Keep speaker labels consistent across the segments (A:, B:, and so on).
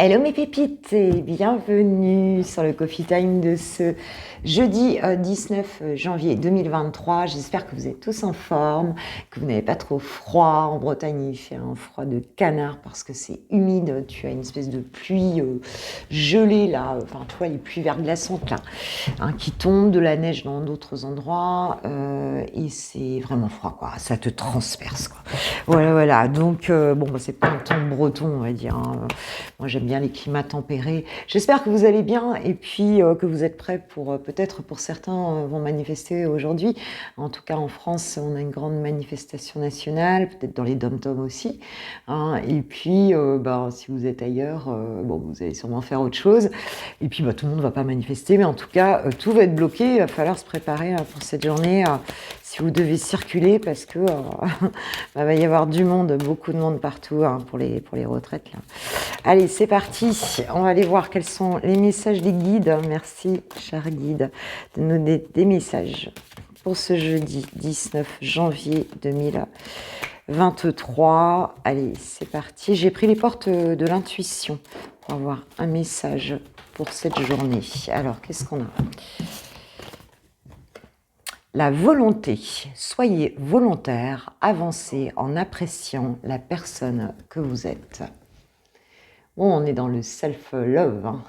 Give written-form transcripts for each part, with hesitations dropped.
A: Hello mes pépites et bienvenue sur le Coffee Time de ce jeudi 19 janvier 2023. J'espère que vous êtes tous en forme, que vous n'avez pas trop froid. En Bretagne, il fait un froid de canard parce que c'est humide. Tu as une espèce de pluie gelée là, enfin tu vois les pluies verglaçantes là, hein, qui tombent, de la neige dans d'autres endroits et c'est vraiment froid quoi. Ça te transperce quoi. Voilà. Donc bon, bah, c'est pas un temps breton on va dire. Hein. Moi, j'aime bien les climats tempérés. J'espère que vous allez bien et puis que vous êtes prêts pour, peut-être pour certains vont manifester aujourd'hui. En tout cas, en France, on a une grande manifestation nationale, peut-être dans les dom-toms aussi. Hein. Et puis, bah, si vous êtes ailleurs, bon, vous allez sûrement faire autre chose. Et puis, bah, tout le monde ne va pas manifester, mais en tout cas, tout va être bloqué. Il va falloir se préparer pour cette journée. Si vous devez circuler, parce que bah, va y avoir du monde, beaucoup de monde partout hein, pour les retraites. Là. Allez, c'est parti. On va aller voir quels sont les messages des guides. Merci, cher guide, de nous donner des messages pour ce jeudi 19 janvier 2023. Allez, c'est parti. J'ai pris les portes de l'intuition pour avoir un message pour cette journée. Alors, qu'est-ce qu'on a ? La volonté. Soyez volontaire, avancez en appréciant la personne que vous êtes. Bon, on est dans le self-love, hein.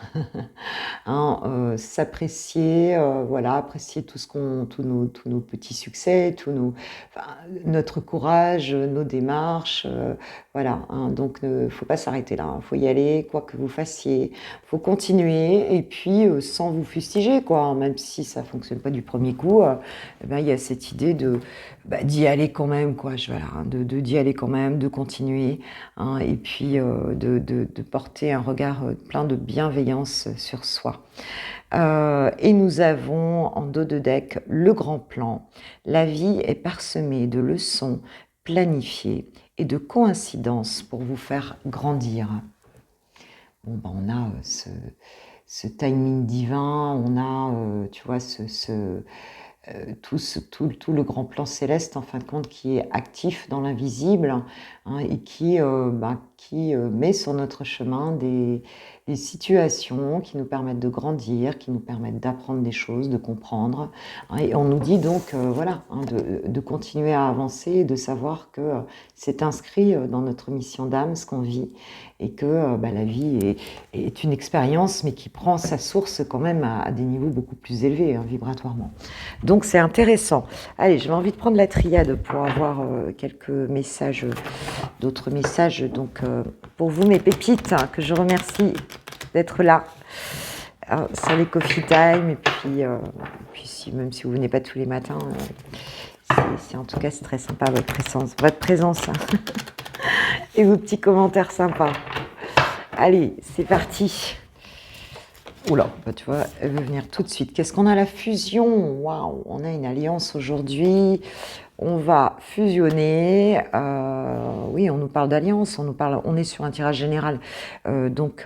A: Hein, s'apprécier, voilà, apprécier tous nos petits succès, notre courage, nos démarches, voilà. Hein, donc, il ne faut pas s'arrêter là, il faut y aller, quoi que vous fassiez, il faut continuer et puis sans vous fustiger, quoi. Hein, même si ça ne fonctionne pas du premier coup, eh ben, il y a cette idée d'y aller quand même, quoi. Voilà, hein, d'y aller quand même, de continuer, hein, et puis de porter un regard plein de bienveillance sur soi. Et nous avons en dos de deck le grand plan. La vie est parsemée de leçons planifiées et de coïncidences pour vous faire grandir. Bon, ben, on a ce timing divin, on a, tu vois, tout le grand plan céleste, en fin de compte, qui est actif dans l'invisible hein, et qui met sur notre chemin des situations qui nous permettent de grandir, qui nous permettent d'apprendre des choses, de comprendre. Hein, et on nous dit donc, voilà, hein, de continuer à avancer et de savoir que c'est inscrit dans notre mission d'âme, ce qu'on vit, et que la vie est une expérience, mais qui prend sa source quand même à des niveaux beaucoup plus élevés, hein, vibratoirement. Donc c'est intéressant. Allez, j'ai envie de prendre la triade pour avoir quelques messages, d'autres messages. Donc pour vous mes pépites, hein, que je remercie d'être là sur les Coffee Time. Et puis même si vous venez pas tous les matins, c'est en tout cas c'est très sympa votre présence hein. Et vos petits commentaires sympas. Allez, c'est parti. Oula, bah tu vois, elle veut venir tout de suite. Qu'est-ce qu'on a la fusion? Waouh, on a une alliance aujourd'hui. On va fusionner. Oui, on nous parle d'alliance. On est sur un tirage général. Donc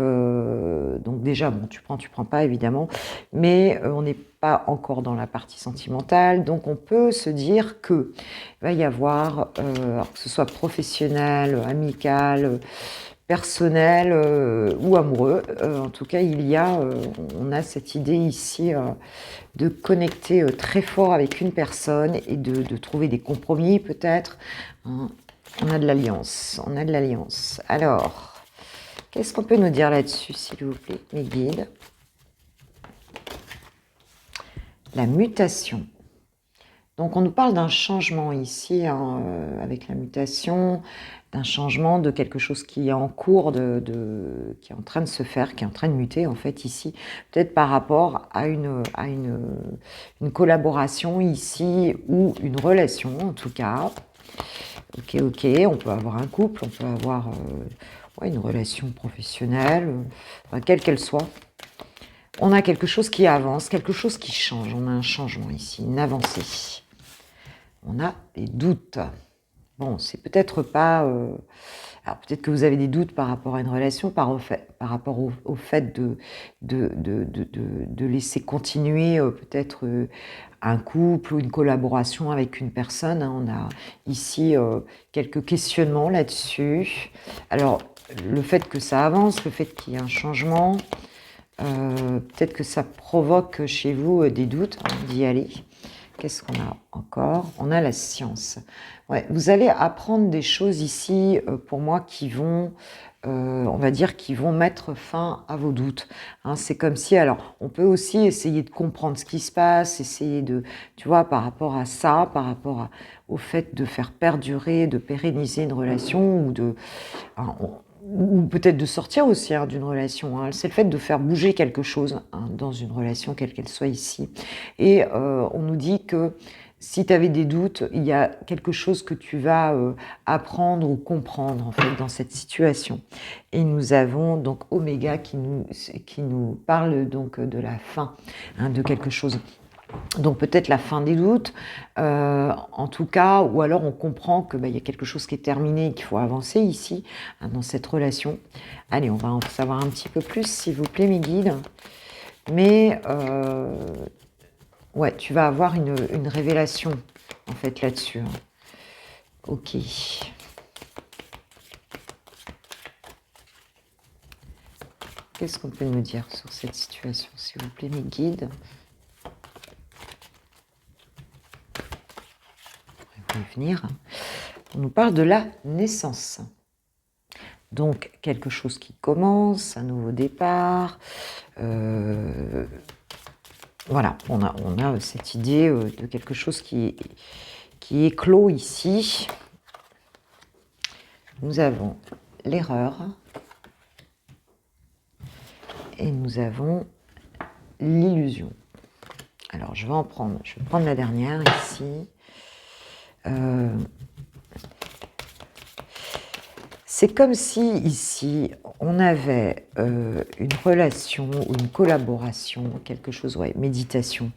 A: déjà, bon, tu prends pas évidemment. Mais on n'est pas encore dans la partie sentimentale. Donc on peut se dire que il va y avoir, alors que ce soit professionnel, amical. Personnel ou amoureux. En tout cas, on a cette idée ici de connecter très fort avec une personne et de trouver des compromis peut-être. Hein. On a de l'alliance. Alors, qu'est-ce qu'on peut nous dire là-dessus, s'il vous plaît, mes guides? La mutation. Donc, on nous parle d'un changement ici, hein, avec la mutation, d'un changement de quelque chose qui est en cours, qui est en train de se faire, qui est en train de muter, en fait, ici. Peut-être par rapport à une collaboration ici, ou une relation, en tout cas. Ok, on peut avoir un couple, on peut avoir une relation professionnelle, quelle qu'elle soit. On a quelque chose qui avance, quelque chose qui change. On a un changement ici, une avancée. On a des doutes. Bon, c'est peut-être pas... alors peut-être que vous avez des doutes par rapport à une relation, par rapport au fait de laisser continuer peut-être un couple ou une collaboration avec une personne. Hein. On a ici quelques questionnements là-dessus. Alors, le fait que ça avance, le fait qu'il y ait un changement, peut-être que ça provoque chez vous des doutes d'y aller. Qu'est-ce qu'on a encore? On a la science. Ouais, vous allez apprendre des choses ici, pour moi, qui vont, on va dire, qui vont mettre fin à vos doutes. Hein, c'est comme si, alors, on peut aussi essayer de comprendre ce qui se passe, essayer de, tu vois, par rapport à ça, par rapport au fait de faire perdurer, de pérenniser une relation, ou de, hein, ou peut-être de sortir aussi d'une relation. Hein. C'est le fait de faire bouger quelque chose dans une relation, quelle qu'elle soit ici. Et on nous dit que si tu avais des doutes, il y a quelque chose que tu vas apprendre ou comprendre en fait dans cette situation. Et nous avons donc Oméga qui nous parle donc de la fin, de quelque chose. Donc peut-être la fin des doutes, en tout cas, ou alors on comprend que y a quelque chose qui est terminé et qu'il faut avancer ici, dans cette relation. Allez, on va en savoir un petit peu plus, s'il vous plaît, mes guides. Mais, ouais, tu vas avoir une révélation, en fait, là-dessus. Ok. Qu'est-ce qu'on peut me dire sur cette situation, s'il vous plaît, mes guides? Venir. On nous parle de la naissance. Donc, quelque chose qui commence, un nouveau départ. Voilà, on a cette idée de quelque chose qui est clos ici. Nous avons l'erreur. Et nous avons l'illusion. Alors, je vais prendre la dernière ici. C'est comme si ici on avait une relation ou une collaboration, quelque chose, ouais, méditation.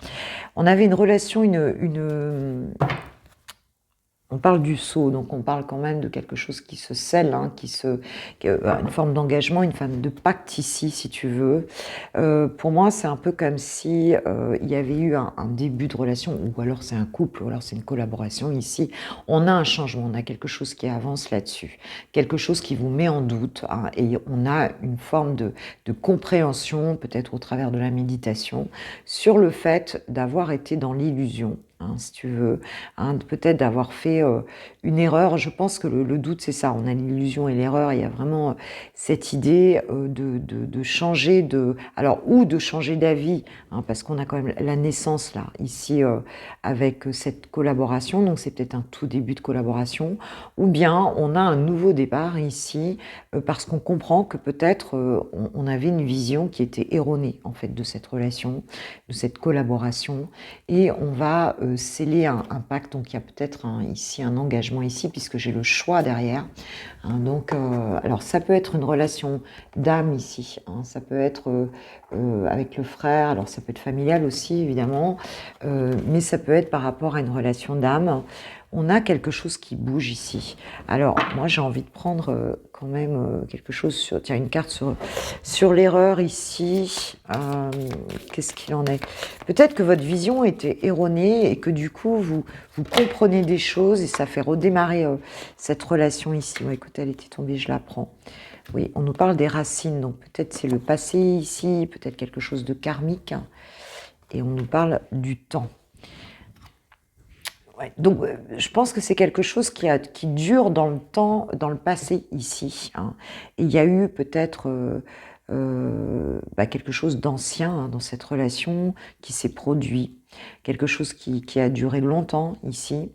A: On avait une relation, on parle du sceau, donc on parle quand même de quelque chose qui se scelle, une forme d'engagement, une forme de pacte ici, si tu veux. Pour moi, c'est un peu comme si il y avait eu un début de relation, ou alors c'est un couple, ou alors c'est une collaboration ici. On a un changement, on a quelque chose qui avance là-dessus, quelque chose qui vous met en doute, et on a une forme de compréhension, peut-être au travers de la méditation, sur le fait d'avoir été dans l'illusion. Si tu veux, peut-être d'avoir fait une erreur. Je pense que le doute, c'est ça. On a l'illusion et l'erreur. Il y a vraiment cette idée de changer ou de changer d'avis, parce qu'on a quand même la naissance là, ici, avec cette collaboration. Donc c'est peut-être un tout début de collaboration. Ou bien on a un nouveau départ ici, parce qu'on comprend que peut-être on avait une vision qui était erronée en fait de cette relation, de cette collaboration, et on va sceller un pacte. Donc il y a peut-être ici un engagement ici, puisque j'ai le choix derrière. Donc, alors ça peut être une relation d'âme ici, ça peut être avec le frère, alors ça peut être familial aussi évidemment, mais ça peut être par rapport à une relation d'âme. On a quelque chose qui bouge ici. Alors, moi, j'ai envie de prendre quand même quelque chose sur... Tiens, une carte sur l'erreur ici. Qu'est-ce qu'il en est? Peut-être que votre vision était erronée et que du coup, vous comprenez des choses et ça fait redémarrer cette relation ici. Ouais, écoute, elle était tombée, je la prends. Oui, on nous parle des racines, donc peut-être c'est le passé ici, peut-être quelque chose de karmique. Et on nous parle du temps. Ouais, donc, je pense que c'est quelque chose qui dure dans le temps, dans le passé ici. Et il y a eu peut-être quelque chose d'ancien dans cette relation qui s'est produit, quelque chose qui a duré longtemps ici.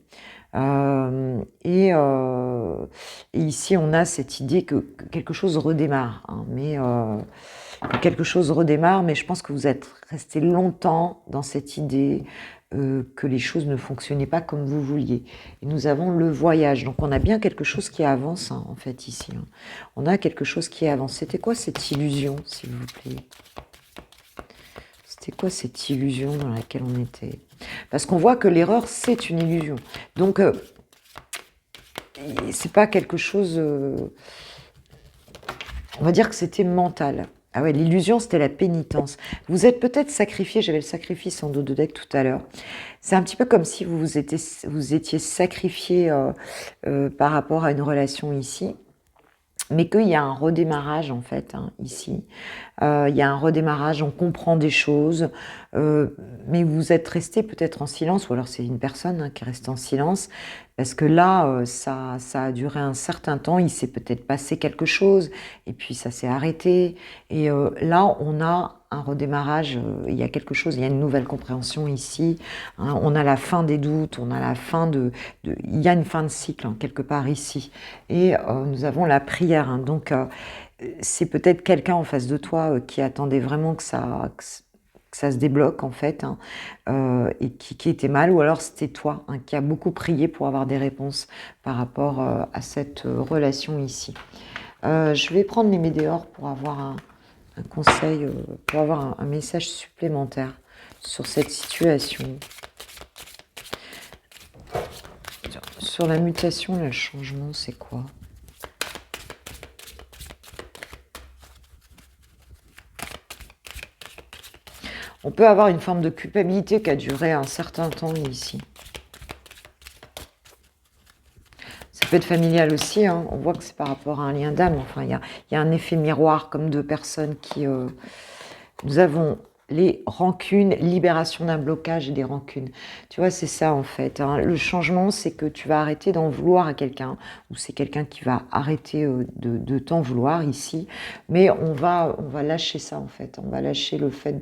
A: Et ici, on a cette idée que quelque chose redémarre, mais quelque chose redémarre, mais je pense que vous êtes resté longtemps dans cette idée que les choses ne fonctionnaient pas comme vous vouliez. Et nous avons le voyage, donc on a bien quelque chose qui avance en fait ici. On a quelque chose qui avance. C'était quoi cette illusion, s'il vous plaît? C'était quoi cette illusion dans laquelle on était? Parce qu'on voit que l'erreur, c'est une illusion. Donc, c'est pas quelque chose... on va dire que c'était mental. Ah ouais, l'illusion, c'était la pénitence. Vous êtes peut-être sacrifié, j'avais le sacrifice en dos de deck tout à l'heure. C'est un petit peu comme si vous étiez sacrifié par rapport à une relation ici. mais qu'il y a un redémarrage en fait, hein, ici. Il y a un redémarrage, on comprend des choses, mais vous êtes resté peut-être en silence, ou alors c'est une personne, hein, qui reste en silence, parce que là, ça a duré un certain temps, il s'est peut-être passé quelque chose, et puis ça s'est arrêté, et là, on a un redémarrage, il y a quelque chose, il y a une nouvelle compréhension ici, hein, on a la fin des doutes, on a la fin il y a une fin de cycle, hein, quelque part ici, et nous avons la prière, hein, donc c'est peut-être quelqu'un en face de toi qui attendait vraiment que ça se débloque en fait, hein, et qui était mal, ou alors c'était toi, hein, qui a beaucoup prié pour avoir des réponses par rapport à cette relation ici. Je vais prendre les météores pour avoir un conseil, pour avoir un message supplémentaire sur cette situation. Sur la mutation, le changement, c'est quoi? On peut avoir une forme de culpabilité qui a duré un certain temps ici. Ça peut être familial aussi, hein. On voit que c'est par rapport à un lien d'âme. Enfin, il y a un effet miroir comme deux personnes qui... nous avons les rancunes, libération d'un blocage et des rancunes. Tu vois, c'est ça en fait, hein. Le changement, c'est que tu vas arrêter d'en vouloir à quelqu'un, ou c'est quelqu'un qui va arrêter de t'en vouloir ici, mais on va lâcher ça en fait. On va lâcher le fait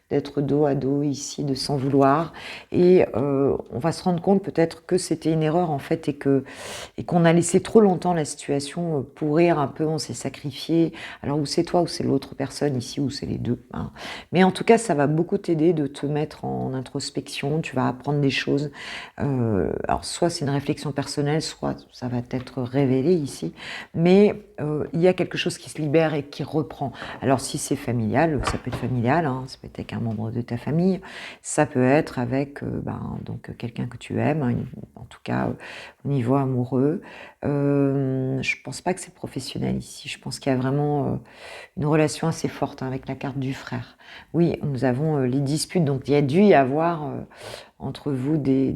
A: d'être dos à dos ici, de s'en vouloir, et on va se rendre compte peut-être que c'était une erreur en fait, et qu'on a laissé trop longtemps la situation pourrir un peu, on s'est sacrifié. Alors, ou c'est toi, ou c'est l'autre personne ici, ou c'est les deux, hein. Mais en tout cas, ça va beaucoup t'aider de te mettre en introspection, tu vas apprendre des choses. Alors, soit c'est une réflexion personnelle, soit ça va t'être révélé ici, mais il y a quelque chose qui se libère et qui reprend. Alors, si c'est familial, ça peut être familial, hein, ça peut être avec un membre de ta famille, ça peut être avec donc quelqu'un que tu aimes, hein, en tout cas au niveau amoureux. Je pense pas que c'est professionnel ici, je pense qu'il y a vraiment une relation assez forte, hein, avec la carte du frère. Oui, nous avons les disputes, donc il y a dû y avoir entre vous de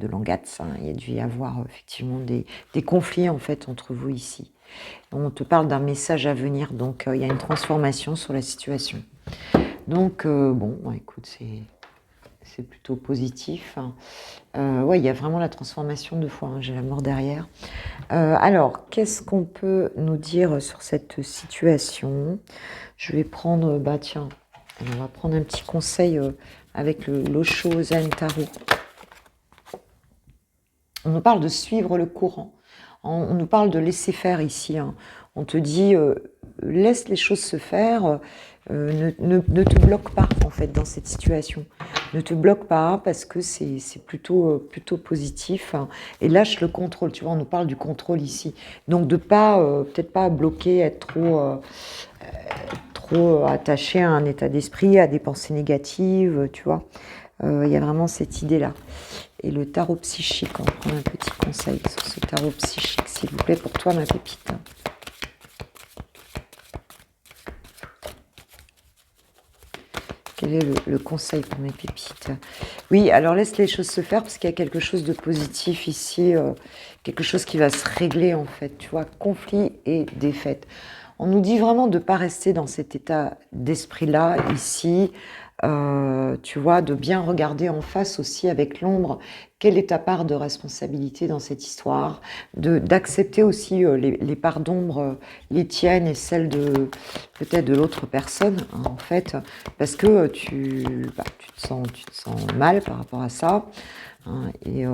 A: l'engats, hein, il y a dû y avoir effectivement des conflits en fait entre vous ici. On te parle d'un message à venir, donc il y a une transformation sur la situation. Donc bon, écoute, c'est plutôt positif, hein. Ouais, il y a vraiment la transformation deux fois, hein, j'ai la mort derrière. Alors, qu'est-ce qu'on peut nous dire sur cette situation? Je vais prendre, tiens, on va prendre un petit conseil avec le l'Osho Zen Tarot. On nous parle de suivre le courant. On nous parle de laisser faire ici, hein. On te dit, laisse les choses se faire, ne te bloque pas en fait dans cette situation. Ne te bloque pas parce que c'est plutôt positif, hein. Et lâche le contrôle. Tu vois, on nous parle du contrôle ici. Donc de pas, peut-être pas bloquer, être trop attaché à un état d'esprit, à des pensées négatives, tu vois. Il y a vraiment cette idée-là. Et le tarot psychique, on va prendre un petit conseil sur ce tarot psychique, s'il vous plaît, pour toi, ma pépite. Quel est le conseil pour mes pépites? Oui, alors laisse les choses se faire, parce qu'il y a quelque chose de positif ici, quelque chose qui va se régler en fait, tu vois, conflit et défaite. On nous dit vraiment de ne pas rester dans cet état d'esprit-là, ici, tu vois, de bien regarder en face aussi avec l'ombre, quelle est ta part de responsabilité dans cette histoire, d'accepter aussi les parts d'ombre, les tiennes et celles de peut-être de l'autre personne, hein, en fait, parce que tu te sens mal par rapport à ça, hein, et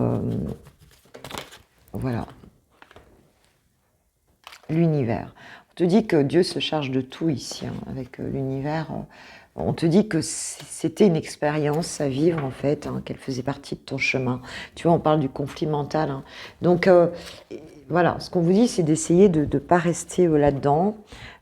A: voilà. L'univers. On te dit que Dieu se charge de tout ici, hein, avec l'univers. On te dit que c'était une expérience à vivre, en fait, hein, qu'elle faisait partie de ton chemin. Tu vois, on parle du conflit mental, hein. Donc, voilà, ce qu'on vous dit, c'est d'essayer de ne pas rester là-dedans,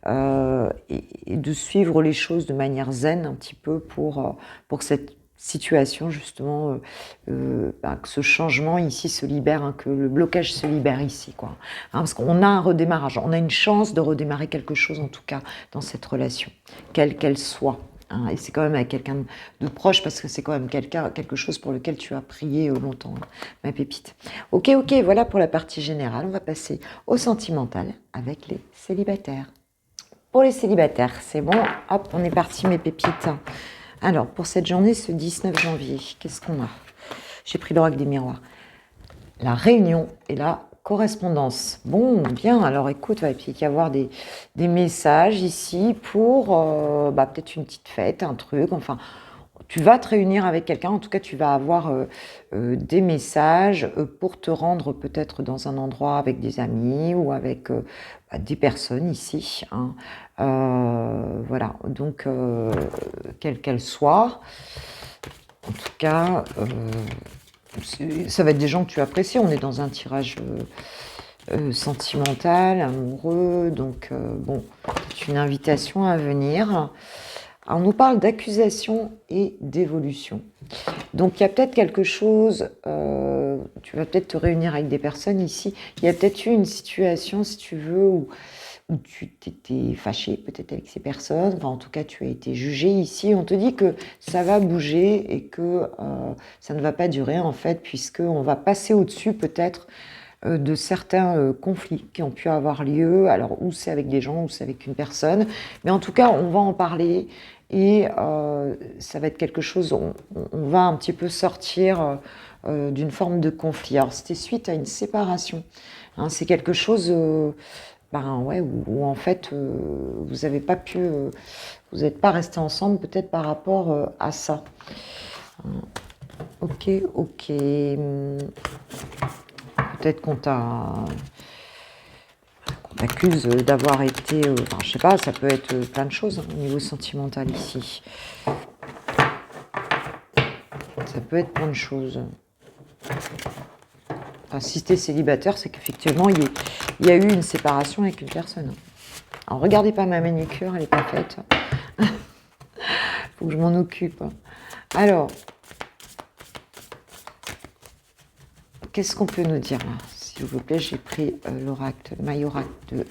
A: et de suivre les choses de manière zen, un petit peu, pour que cette situation, justement, que ce changement ici se libère, hein, que le blocage se libère ici, quoi. Hein, parce qu'on a un redémarrage, on a une chance de redémarrer quelque chose, en tout cas, dans cette relation, quelle qu'elle soit. hein, et c'est quand même avec quelqu'un de proche, parce que c'est quand même quelque chose pour lequel tu as prié longtemps, hein, ma pépite. Ok, voilà pour la partie générale. On va passer au sentimental avec les célibataires. Pour les célibataires, c'est bon. Hop, on est parti, mes pépites. Alors, pour cette journée, ce 19 janvier, qu'est-ce qu'on a? J'ai pris l'oracle des miroirs. La réunion et la correspondance. Bon, bien, alors écoute, il va peut-être y avoir des messages ici pour peut-être une petite fête, un truc, enfin, tu vas te réunir avec quelqu'un, en tout cas tu vas avoir des messages pour te rendre peut-être dans un endroit avec des amis ou avec des personnes ici, hein. Voilà, donc quelle qu'elle soit, en tout cas, ça va être des gens que tu apprécies. On est dans un tirage sentimental, amoureux, donc bon, c'est une invitation à venir. Alors, on nous parle d'accusation et d'évolution. Donc il y a peut-être quelque chose, tu vas peut-être te réunir avec des personnes ici, il y a peut-être eu une situation, si tu veux, où tu t'étais fâché peut-être avec ces personnes, enfin en tout cas tu as été jugé ici, on te dit que ça va bouger et que ça ne va pas durer en fait, puisqu'on va passer au-dessus peut-être de certains conflits qui ont pu avoir lieu, alors ou c'est avec des gens ou c'est avec une personne, mais en tout cas on va en parler et ça va être quelque chose, on va un petit peu sortir d'une forme de conflit. Alors c'était suite à une séparation, hein, c'est quelque chose ouais, où en fait vous n'avez pas pu, vous n'êtes pas resté ensemble peut-être par rapport à ça. Ok, peut-être qu'on t'accuse d'avoir été, enfin, je sais pas, ça peut être plein de choses, hein, au niveau sentimental ici. Ça peut être plein de choses. Enfin, si tu es célibataire, c'est qu'effectivement, il y a eu une séparation avec une personne. Alors, regardez pas ma manicure, elle n'est pas faite. Faut que je m'en occupe. Alors, qu'est-ce qu'on peut nous dire là? S'il vous plaît, j'ai pris l'oracle, my oracle de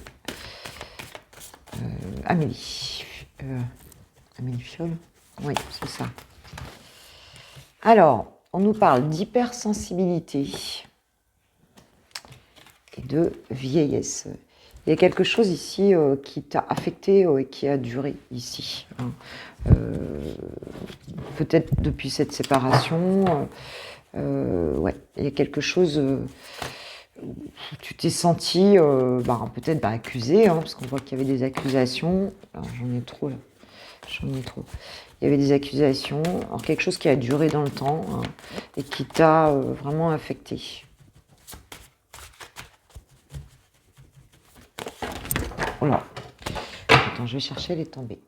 A: Amélie. Amélie Fiole? Oui, c'est ça. Alors, on nous parle d'hypersensibilité et de vieillesse. Il y a quelque chose ici qui t'a affecté et qui a duré ici, hein. Peut-être depuis cette séparation, ouais, il y a quelque chose où tu t'es senti peut-être accusé, hein, parce qu'on voit qu'il y avait des accusations. Alors, j'en ai trop là. Il y avait des accusations, alors quelque chose qui a duré dans le temps, hein, et qui t'a vraiment affecté. Oh là. Attends, je vais chercher, elle est tombée.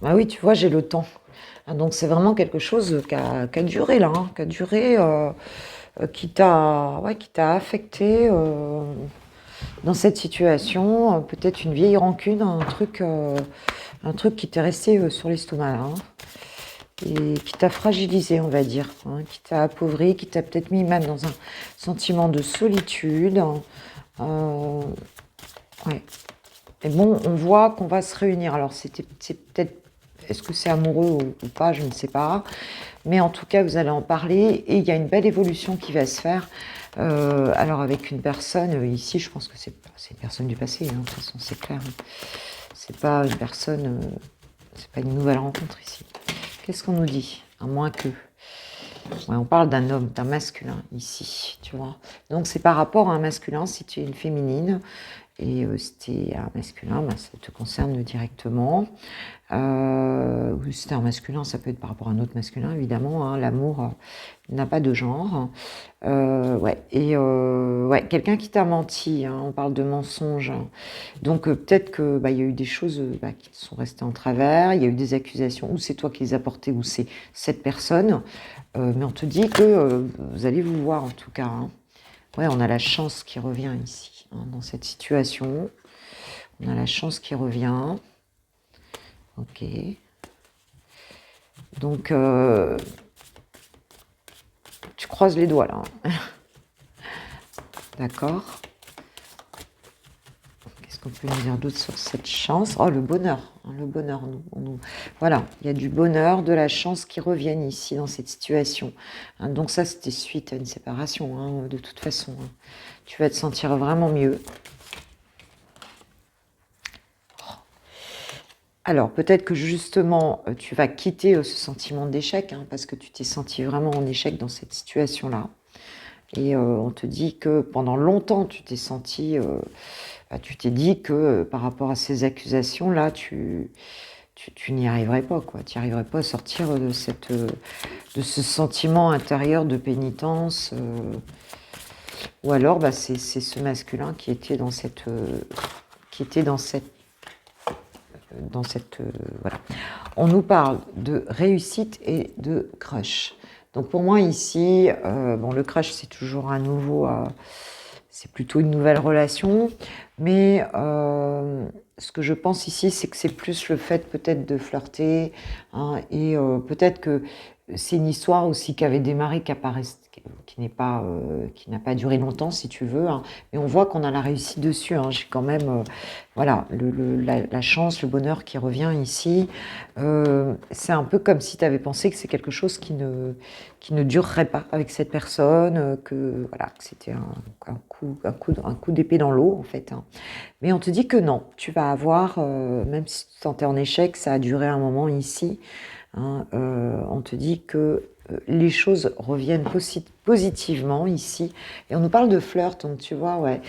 A: Bah oui, tu vois, j'ai le temps. Ah, donc c'est vraiment quelque chose qui a duré là, hein, qui a duré, qui t'a affecté dans cette situation. Peut-être une vieille rancune, un truc qui t'est resté sur l'estomac, hein, et qui t'a fragilisé, on va dire, hein, qui t'a appauvri, qui t'a peut-être mis même dans un sentiment de solitude. Ouais. Et bon, on voit qu'on va se réunir. Alors, c'est peut-être, est-ce que c'est amoureux ou pas, je ne sais pas. Mais en tout cas, vous allez en parler et il y a une belle évolution qui va se faire. Alors, avec une personne, ici, je pense que c'est une personne du passé, hein, de toute façon, c'est clair. C'est pas une personne, c'est pas une nouvelle rencontre ici. Qu'est-ce qu'on nous dit? À moins que... Ouais, on parle d'un homme, d'un masculin ici, tu vois. Donc, c'est par rapport à un masculin, si tu es une féminine. Et si tu es un masculin, ça te concerne directement. Si c'était un masculin, ça peut être par rapport à un autre masculin, évidemment, hein. L'amour n'a pas de genre. Ouais. Et ouais, quelqu'un qui t'a menti, hein, on parle de mensonge. Donc peut-être que il y a eu des choses qui te sont restées en travers, il y a eu des accusations, ou c'est toi qui les as portées, ou c'est cette personne. Mais on te dit que vous allez vous voir en tout cas, hein. Ouais, on a la chance qui revient ici, hein, dans cette situation. On a la chance qui revient. Ok. Donc, tu croises les doigts, là. D'accord. Qu'est-ce qu'on peut nous dire d'autre sur cette chance? Oh, le bonheur. Le bonheur. Voilà, il y a du bonheur, de la chance qui reviennent ici dans cette situation. Donc ça, c'était suite à une séparation, de toute façon. Tu vas te sentir vraiment mieux. Alors, peut-être que justement, tu vas quitter ce sentiment d'échec, parce que tu t'es senti vraiment en échec dans cette situation-là. Et on te dit que pendant longtemps, tu t'es senti, tu t'es dit que par rapport à ces accusations-là, tu n'y arriverais pas, quoi. Tu n'y arriverais pas à sortir de ce sentiment intérieur de pénitence. Ou alors, c'est ce masculin qui était dans cette, voilà. On nous parle de réussite et de crush. Donc pour moi ici, le crush c'est toujours un nouveau, c'est plutôt une nouvelle relation, mais ce que je pense ici, c'est que c'est plus le fait peut-être de flirter, et peut-être que c'est une histoire aussi qui avait démarré, qui n'a pas duré longtemps, si tu veux, mais on voit qu'on a la réussite dessus. J'ai quand même, voilà, la chance, le bonheur qui revient ici. C'est un peu comme si tu avais pensé que c'est quelque chose qui ne durerait pas avec cette personne, que voilà, que c'était un coup d'épée dans l'eau, en fait. Mais on te dit que non, tu vas avoir, même si tu te sentais en échec, ça a duré un moment ici. On te dit que les choses reviennent positivement ici. Et on nous parle de flirt, donc tu vois, ouais.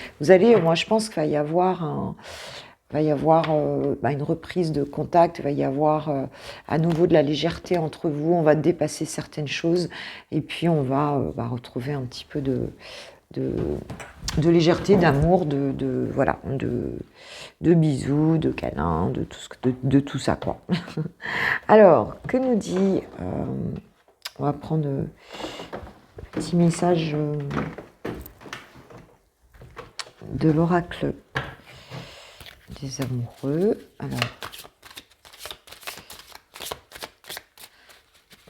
A: Moi je pense qu'il va y avoir une reprise de contact, il va y avoir à nouveau de la légèreté entre vous, on va dépasser certaines choses, et puis on va retrouver un petit peu de légèreté, d'amour, voilà, de bisous, de câlins, de tout ça, quoi. Alors, que nous dit... on va prendre un petit message de l'oracle des amoureux. Alors,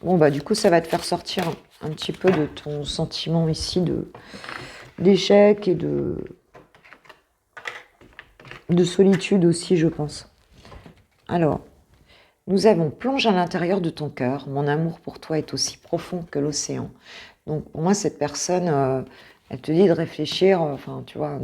A: bon, du coup, ça va te faire sortir un petit peu de ton sentiment ici d'échec et de solitude aussi, je pense. Alors, nous avons plonge à l'intérieur de ton cœur. Mon amour pour toi est aussi profond que l'océan. Donc, pour moi, cette personne, elle te dit de réfléchir, tu vois,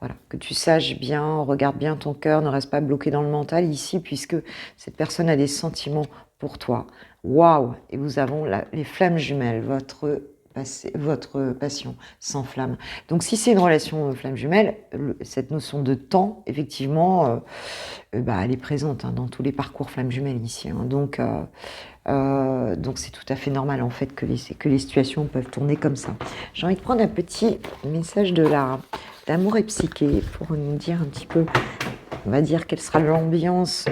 A: voilà, que tu saches bien, regarde bien ton cœur, ne reste pas bloqué dans le mental ici, puisque cette personne a des sentiments pour toi. Waouh! Et vous avons les flammes jumelles, votre passion sans flamme. Donc, si c'est une relation flamme jumelle, cette notion de temps, effectivement, elle est présente dans tous les parcours flamme jumelle ici. Donc, c'est tout à fait normal, en fait, que les situations peuvent tourner comme ça. J'ai envie de prendre un petit message d'amour et psyché pour nous dire un petit peu, on va dire, quelle sera l'ambiance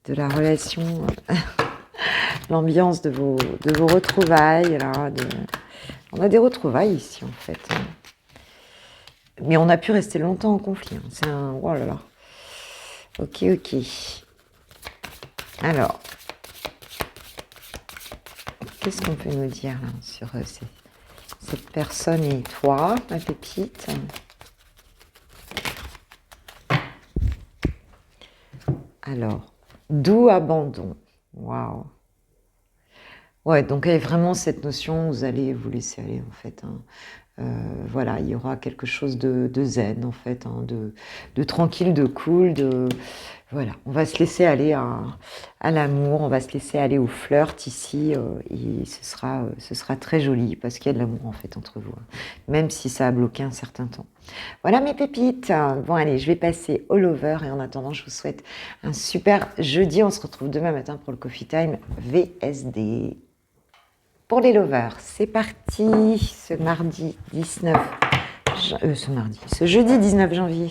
A: de la relation, l'ambiance de vos retrouvailles. Là, on a des retrouvailles ici, en fait. Mais on a pu rester longtemps en conflit. C'est un... Oh là là. Ok. Alors, qu'est-ce qu'on peut nous dire là, sur cette personne et toi, ma pépite? Alors, doux abandon. Waouh. Ouais, donc il y a vraiment cette notion, vous allez vous laisser aller, en fait. Voilà, il y aura quelque chose de zen, en fait, de tranquille, de cool, voilà, on va se laisser aller à l'amour, on va se laisser aller au flirt ici, et ce sera très joli, parce qu'il y a de l'amour, en fait, entre vous, même si ça a bloqué un certain temps. Voilà mes pépites. Bon, allez, je vais passer au lover, et en attendant, je vous souhaite un super jeudi. On se retrouve demain matin pour le Coffee Time VSD. Pour les lovers, c'est parti, ce jeudi 19 janvier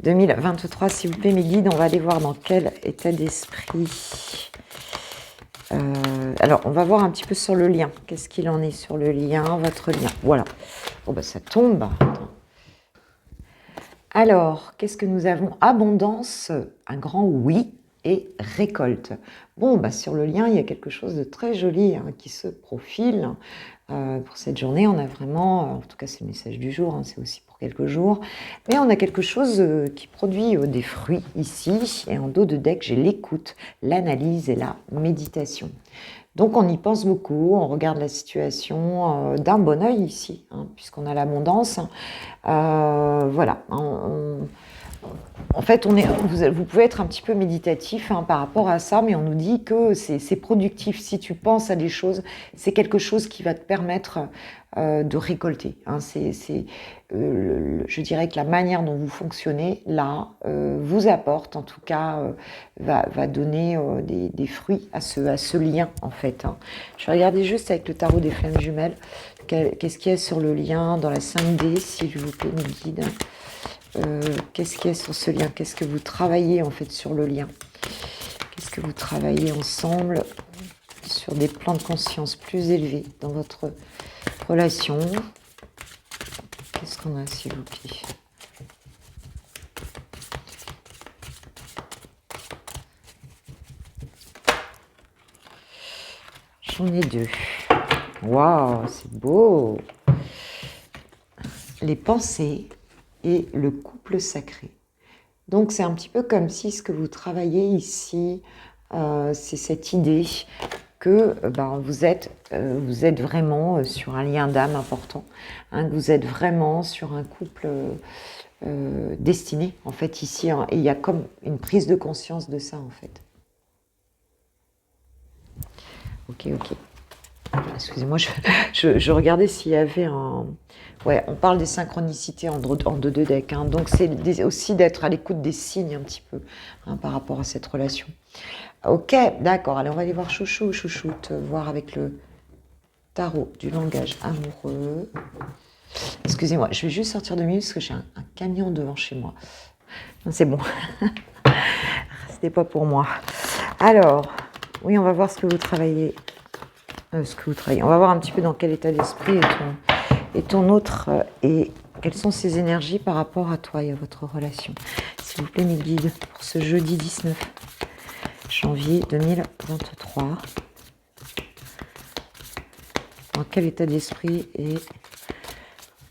A: 2023, s'il vous plaît, mes guides, on va aller voir dans quel état d'esprit. Alors, on va voir un petit peu sur le lien. Qu'est-ce qu'il en est sur le lien, votre lien? Voilà. Bon, ça tombe. Attends. Alors, qu'est-ce que nous avons? Abondance, un grand oui. Et récolte. Bon, sur le lien, il y a quelque chose de très joli qui se profile. Pour cette journée, on a vraiment, en tout cas c'est le message du jour, c'est aussi pour pour quelques jours. Mais on a quelque chose qui produit des fruits ici. Et en dos de deck, j'ai l'écoute, l'analyse et la méditation. Donc on y pense beaucoup, on regarde la situation d'un bon œil ici, hein, puisqu'on a l'abondance. Voilà, en fait, vous pouvez être un petit peu méditatif hein, par rapport à ça, mais on nous dit que c'est productif. Si tu penses à des choses, c'est quelque chose qui va te permettre de récolter. Hein. Je dirais que la manière dont vous fonctionnez, là, vous apporte, en tout cas, va donner des fruits à ce lien, en fait. Hein. Je vais regarder juste avec le tarot des flammes jumelles, qu'est-ce qu'il y a sur le lien dans la 5D, s'il vous plaît, mes guides. Qu'est-ce qu'il y a sur ce lien? Qu'est-ce que vous travaillez en fait sur le lien? Qu'est-ce que vous travaillez ensemble sur des plans de conscience plus élevés dans votre relation? Qu'est-ce qu'on a s'il vous plaît? J'en ai deux. Waouh, c'est beau! Les pensées et le couple sacré. Donc c'est un petit peu comme si ce que vous travaillez ici, c'est cette idée que vous êtes vraiment sur un lien d'âme important, hein, que vous êtes vraiment sur un couple destiné en fait ici, hein, et il y a comme une prise de conscience de ça en fait. Ok. Excusez-moi, je regardais s'il y avait un... Ouais, on parle des synchronicités en deux decks, hein, donc c'est aussi d'être à l'écoute des signes un petit peu hein, par rapport à cette relation. Ok, d'accord, allez, on va aller voir Chouchoute, voir avec le tarot du langage amoureux. Excusez-moi, je vais juste sortir 2 minutes parce que j'ai un camion devant chez moi. C'est bon, c'était pas pour moi. Alors, oui, on va voir ce que vous travaillez. On va voir un petit peu dans quel état d'esprit est ton autre et quelles sont ses énergies par rapport à toi et à votre relation. S'il vous plaît, mes guides, pour ce jeudi 19 janvier 2023. Dans quel état d'esprit est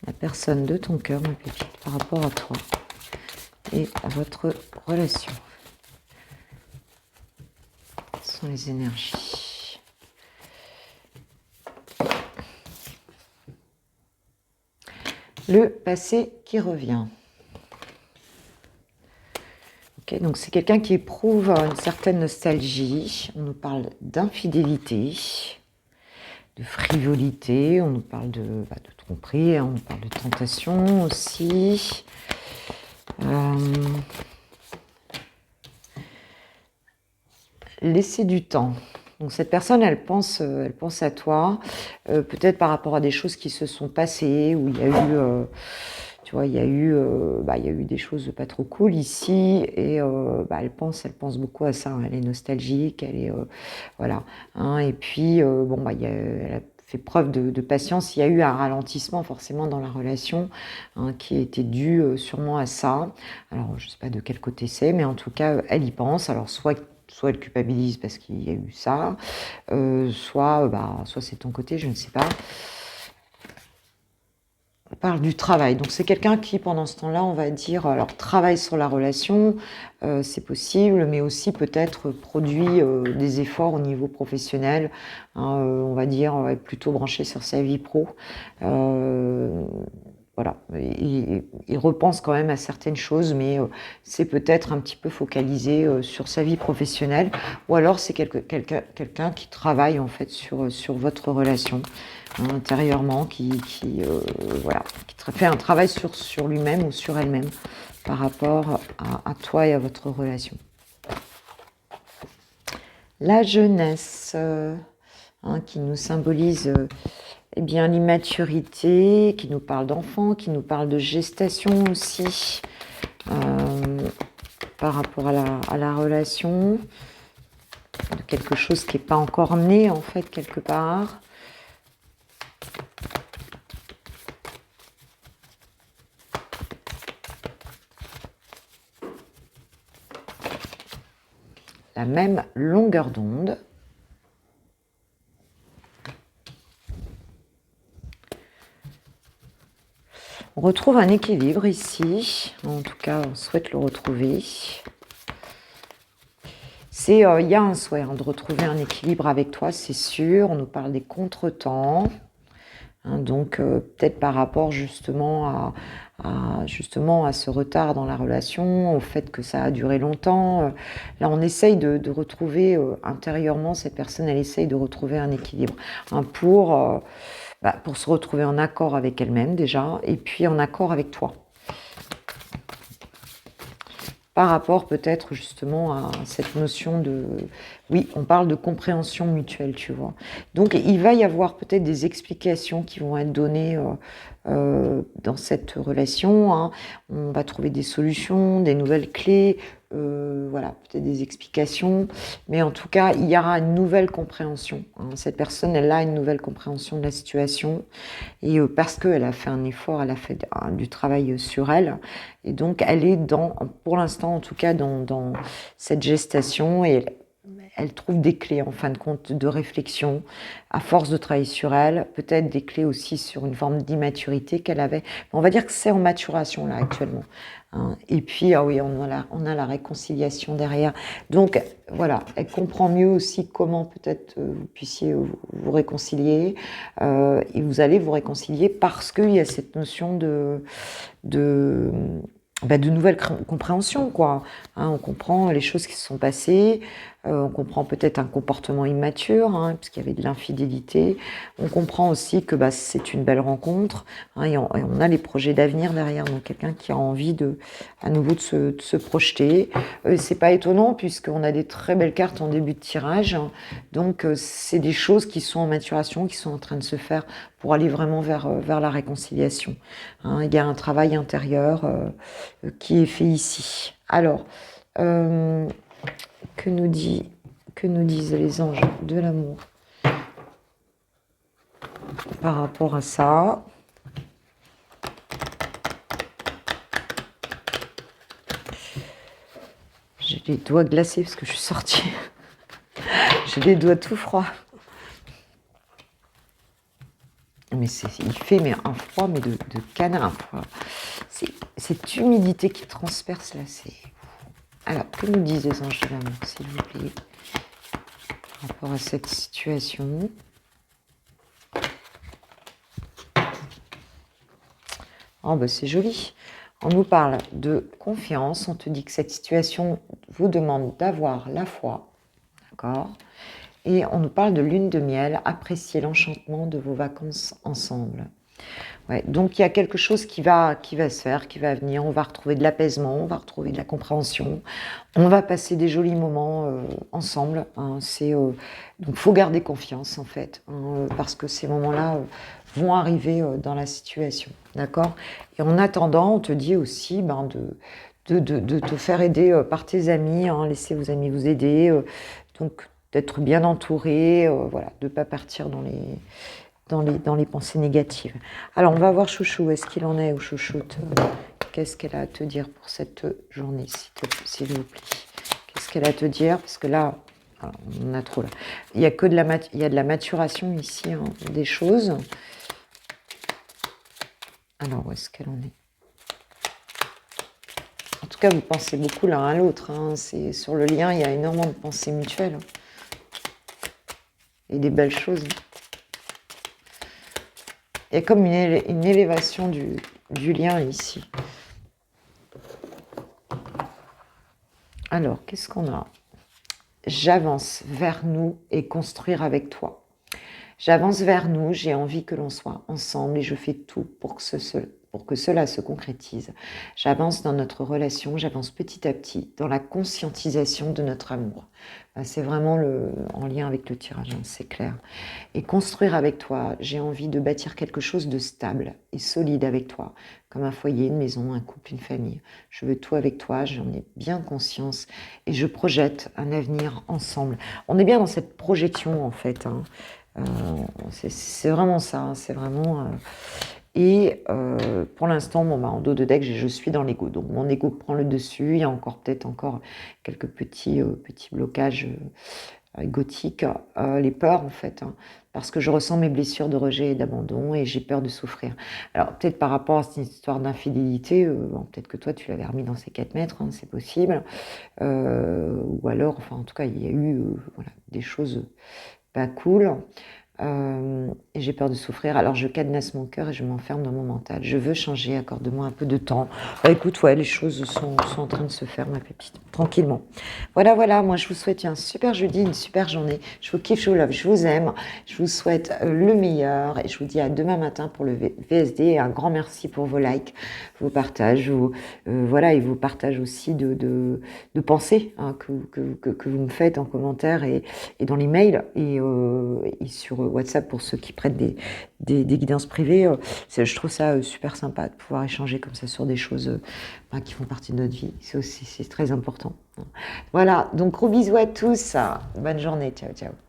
A: la personne de ton cœur, ma pépite, par rapport à toi et à votre relation? Quelles sont les énergies? Le passé qui revient. Ok, donc c'est quelqu'un qui éprouve une certaine nostalgie. On nous parle d'infidélité, de frivolité, on nous parle de tromperie, on nous parle de tentation aussi. Laisser du temps. Donc cette personne, elle pense à toi, peut-être par rapport à des choses qui se sont passées, où il y a eu, il y a eu des choses pas trop cool ici, et elle pense beaucoup à ça. Hein, elle est nostalgique, elle est, voilà. Hein, et puis elle a fait preuve de patience. Il y a eu un ralentissement forcément dans la relation, hein, qui était dû sûrement à ça. Alors je sais pas de quel côté c'est, mais en tout cas elle y pense. Alors soit elle culpabilise parce qu'il y a eu ça, soit c'est ton côté, je ne sais pas. On parle du travail. Donc c'est quelqu'un qui, pendant ce temps-là, on va dire, alors travaille sur la relation, c'est possible, mais aussi peut-être produit des efforts au niveau professionnel, hein, on va dire, plutôt branché sur sa vie pro. Voilà, il repense quand même à certaines choses, mais c'est peut-être un petit peu focalisé sur sa vie professionnelle, ou alors c'est quelqu'un qui travaille en fait sur votre relation hein, intérieurement, qui fait un travail sur lui-même ou sur elle-même par rapport à toi et à votre relation. La jeunesse, qui nous symbolise... l'immaturité, qui nous parle d'enfants, qui nous parle de gestation aussi, par rapport à la relation, de quelque chose qui n'est pas encore né en fait quelque part. La même longueur d'onde. On retrouve un équilibre ici. En tout cas, on souhaite le retrouver. Il y a un souhait de retrouver un équilibre avec toi, c'est sûr. On nous parle des contretemps. Donc, peut-être par rapport justement à ce retard dans la relation, au fait que ça a duré longtemps. Là, on essaye de retrouver intérieurement, cette personne, elle essaye de retrouver un équilibre pour se retrouver en accord avec elle-même déjà, et puis en accord avec toi. Par rapport peut-être justement à cette notion de... Oui, on parle de compréhension mutuelle, tu vois. Donc, il va y avoir peut-être des explications qui vont être données dans cette relation. On va trouver des solutions, des nouvelles clés, voilà, peut-être des explications. Mais en tout cas, il y aura une nouvelle compréhension. Cette personne, elle a une nouvelle compréhension de la situation. Et parce qu'elle a fait un effort, elle a fait du travail sur elle. Et donc, elle est pour l'instant en tout cas, dans cette gestation et elle trouve des clés en fin de compte de réflexion à force de travailler sur elle, peut-être des clés aussi sur une forme d'immaturité qu'elle avait. On va dire que c'est en maturation là actuellement. Et puis, oui, on a la réconciliation derrière. Donc, voilà, elle comprend mieux aussi comment peut-être vous puissiez vous réconcilier. Et vous allez vous réconcilier parce qu'il y a cette notion de nouvelles compréhensions, quoi. On comprend les choses qui se sont passées, on comprend peut-être un comportement immature, puisqu'il y avait de l'infidélité. On comprend aussi que c'est une belle rencontre, et on a les projets d'avenir derrière, donc quelqu'un qui a envie à nouveau de se projeter. C'est pas étonnant, puisqu'on a des très belles cartes en début de tirage, donc c'est des choses qui sont en maturation, qui sont en train de se faire pour aller vraiment vers la réconciliation. Il y a un travail intérieur qui est fait ici. Alors, que nous disent les anges de l'amour par rapport à ça? J'ai les doigts glacés parce que je suis sortie. J'ai les doigts tout froids. Mais il fait un froid, mais de canard. Cette humidité qui transperce là, c'est... Alors, que nous disent les anges de l'amour, s'il vous plaît, par rapport à cette situation? Oh, c'est joli. On nous parle de confiance. On te dit que cette situation vous demande d'avoir la foi. D'accord? Et on nous parle de lune de miel. Appréciez l'enchantement de vos vacances ensemble. Ouais, donc il y a quelque chose qui va se faire, qui va venir. On va retrouver de l'apaisement, on va retrouver de la compréhension. On va passer des jolis moments ensemble. Donc il faut garder confiance en fait, parce que ces moments-là vont arriver dans la situation. D'accord? Et en attendant, on te dit aussi de te faire aider par tes amis. Laissez vos amis vous aider. Donc d'être bien entouré, voilà, de ne pas partir dans les pensées négatives. Alors, on va voir Chouchou. Est-ce qu'il en est ou Chouchoute? Qu'est-ce qu'elle a à te dire pour cette journée, s'il vous plaît? Qu'est-ce qu'elle a à te dire? Parce que là, on a trop là. Il y a de la maturation ici, des choses. Alors, où est-ce qu'elle en est? En tout cas, vous pensez beaucoup l'un à l'autre. C'est sur le lien, il y a énormément de pensées mutuelles. Et des belles choses. Il y a comme une élévation du lien ici. Alors, qu'est-ce qu'on a? J'avance vers nous et construire avec toi. J'avance vers nous, j'ai envie que l'on soit ensemble et je fais tout pour que cela se concrétise. J'avance dans notre relation, j'avance petit à petit dans la conscientisation de notre amour. C'est vraiment en lien avec le tirage, c'est clair. Et construire avec toi, j'ai envie de bâtir quelque chose de stable et solide avec toi, comme un foyer, une maison, un couple, une famille. Je veux tout avec toi, j'en ai bien conscience et je projette un avenir ensemble. On est bien dans cette projection en fait. C'est vraiment ça, c'est vraiment... Et pour l'instant, en dos de deck, je suis dans l'ego. Donc mon ego prend le dessus. Il y a peut-être encore quelques petits blocages égotiques, les peurs en fait. parce que je ressens mes blessures de rejet et d'abandon et j'ai peur de souffrir. Alors peut-être par rapport à cette histoire d'infidélité, bon, peut-être que toi tu l'avais remis dans ces 4 mètres, hein, c'est possible. Ou alors, enfin en tout cas, il y a eu voilà, des choses pas cool. Et j'ai peur de souffrir, alors je cadenasse mon cœur et je m'enferme dans mon mental. Je veux changer, accorde-moi un peu de temps. Bah écoute, ouais, les choses sont en train de se faire, ma pépite, tranquillement. Voilà, voilà, moi je vous souhaite un super jeudi, une super journée. Je vous kiffe, je vous love, je vous aime. Je vous souhaite le meilleur et je vous dis à demain matin pour le VSD. Et un grand merci pour vos likes, vos partages, voilà, et vos partages aussi de pensées hein, que vous me faites en commentaire et dans les mails et sur WhatsApp pour ceux qui prêtent des guidances privées. Je trouve ça super sympa de pouvoir échanger comme ça sur des choses qui font partie de notre vie. C'est très important. Voilà, donc gros bisous à tous. Bonne journée. Ciao, ciao.